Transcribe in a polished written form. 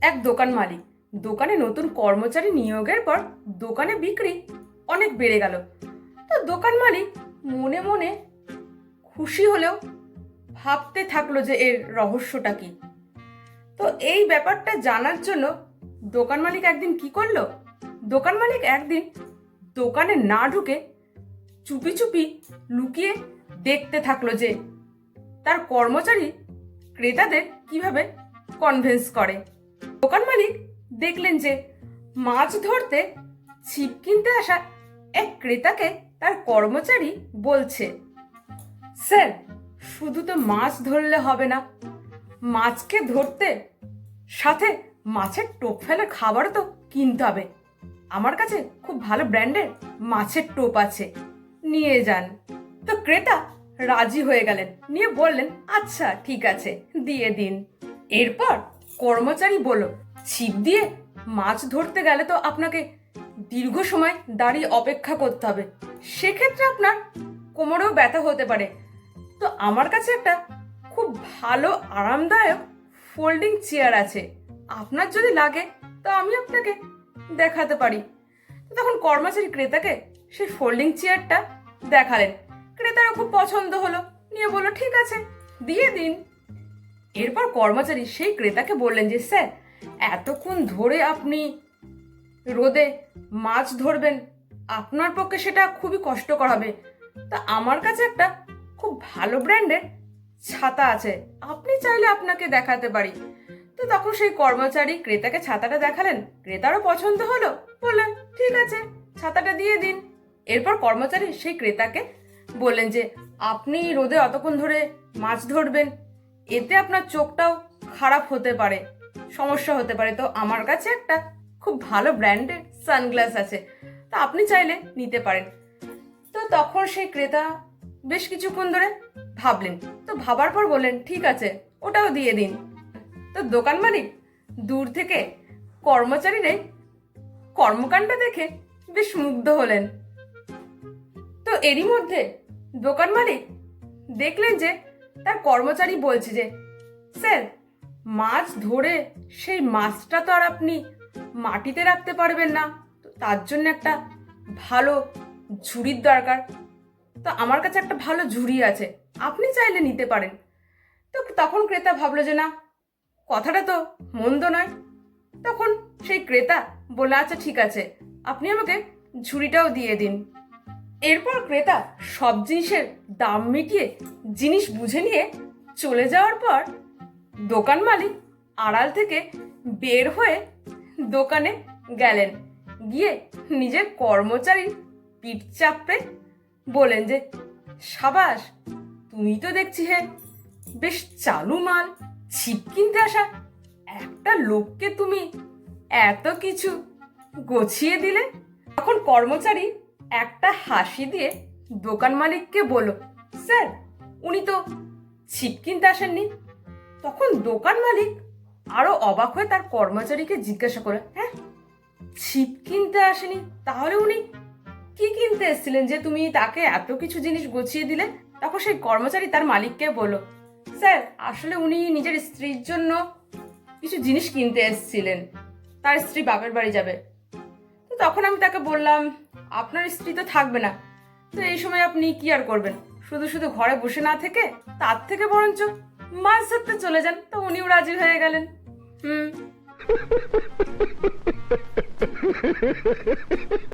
এক দোকান মালিক দোকানে নতুন কর্মচারী নিয়োগের পর দোকানে বিক্রি অনেক বেড়ে গেল। তো দোকান মালিক মনে মনে খুশি হলেও ভাবতে থাকলো যে এর রহস্যটা কি। তো এই ব্যাপারটা জানার জন্য দোকান মালিক একদিন কি করলো, দোকান মালিক একদিন দোকানে না ঢুকে চুপি চুপি লুকিয়ে দেখতে থাকলো যে তার কর্মচারী ক্রেতাদের কিভাবে কনভিন্স করে। দোকান মালিক দেখলেন যে মাছ ধরতে ছিপ কিনতে আসা এক ক্রেতাকে তার কর্মচারী বলছে, স্যার, শুধু তো মাছ ধরলে হবে না, মাছকে ধরতে সাথে মাছের টোপ ফেলে খাবারও তো কিনতে হবে। আমার কাছে খুব ভালো ব্র্যান্ডের মাছের টোপ আছে, নিয়ে যান। তো ক্রেতা রাজি হয়ে গেলেন, নিয়ে বললেন আচ্ছা ঠিক আছে, দিয়ে দিন। এরপর কর্মচারী বলল, ছিপ দিয়ে মাছ ধরতে গেলে তো আপনাকে দীর্ঘ সময় দাঁড়িয়ে অপেক্ষা করতে হবে, সেক্ষেত্রে আপনার কোমরেও ব্যথা হতে পারে। তো আমার কাছে একটা খুব ভালো আরামদায়ক ফোল্ডিং চেয়ার আছে, আপনার যদি লাগে তো আমি আপনাকে দেখাতে পারি। তখন কর্মচারী ক্রেতাকে সেই ফোল্ডিং চেয়ারটা দেখালেন। ক্রেতারও খুব পছন্দ হলো, নিয়ে বলল ঠিক আছে, দিয়ে দিন। এরপর কর্মচারী সেই ক্রেতাকে বললেন যে স্যার, এতক্ষণ ধরে আপনি রোদে মাছ ধরবেন, আপনার পক্ষে সেটা খুবই কষ্টকর হবে। তা আমার কাছে একটা খুব ভালো ব্র্যান্ডের ছাতা আছে, আপনি চাইলে আপনাকে দেখাতে পারি। তো তখন সেই কর্মচারী ক্রেতাকে ছাতাটা দেখালেন, ক্রেতারও পছন্দ হলো, বললেন ঠিক আছে, ছাতাটা দিয়ে দিন। এরপর কর্মচারী সেই ক্রেতাকে বললেন যে আপনি রোদে অতক্ষণ ধরে মাছ ধরবেন, এতে আপনার চোখটাও খারাপ হতে পারে, সমস্যা হতে পারে। তো আমার কাছে একটা খুব ভালো ব্র্যান্ডের সানগ্লাস আছে, তা আপনি চাইলে নিতে পারেন। তো তখন সেই ক্রেতা বেশ কিছুক্ষণ ধরে ভাবলেন, তো ভাবার পর বললেন ঠিক আছে, ওটাও দিয়ে দিন। তো দোকান মালিক দূর থেকে কর্মচারীর এই কর্মকাণ্ড দেখে বেশ মুগ্ধ হলেন। তো এরই মধ্যে দোকান মালিক দেখলেন যে তার কর্মচারী বলছে যে স্যার, মাছ ধরে সেই মাছটা তো আর আপনি মাটিতে রাখতে পারবেন না, তো তার জন্য একটা ভালো ঝুড়ির দরকার। তো আমার কাছে একটা ভালো ঝুড়ি আছে, আপনি চাইলে নিতে পারেন। তো তখন ক্রেতা ভাবলো যে না, কথাটা তো মন্দ নয়। তখন সেই ক্রেতা বলে আচ্ছা ঠিক আছে, আপনি আমাকে ঝুড়িটাও দিয়ে দিন। এরপর ক্রেতা সব জিনিসের দাম মিটিয়ে জিনিস বুঝে নিয়ে চলে যাওয়ার পর দোকান মালিক আড়াল থেকে বের হয়ে দোকানে গেলেন, গিয়ে নিজের কর্মচারীর পিঠ চাপড়ে বলেন যে সাবাস, তুমি তো দেখছি হে বেশ চালু মাল, ছিপ কিনতে আসা একটা লোককে তুমি এত কিছু গোছিয়ে দিলে। তখন কর্মচারী একটা হাসি দিয়ে দোকান মালিককে বলল, স্যার, উনি তো ছিপ কিনতে আসেননি। তখন দোকান মালিক আরো অবাক হয়ে তার কর্মচারীকে জিজ্ঞাসা করে, হ্যাঁ, ছিপ কিনতে আসেনি, তাহলে উনি কি কিনতে এসেছিলেন যে তুমি তাকে এত কিছু জিনিস গুছিয়ে দিলে? তখন সেই কর্মচারী তার মালিককে বলল, স্যার, আসলে উনি নিজের স্ত্রীর জন্য কিছু জিনিস কিনতে এসেছিলেন, তার স্ত্রী বাপের বাড়ি যাবে। তো তখন আমি তাকে বললাম, আপনার স্ত্রী তো থাকবে না, তো এই সময় আপনি কি আর করবেন, শুধু শুধু ঘরে বসে না থেকে তার থেকে বরঞ্চ মাছ ধরতে চলে যান। তো উনিও রাজি হয়ে গেলেন। হুম।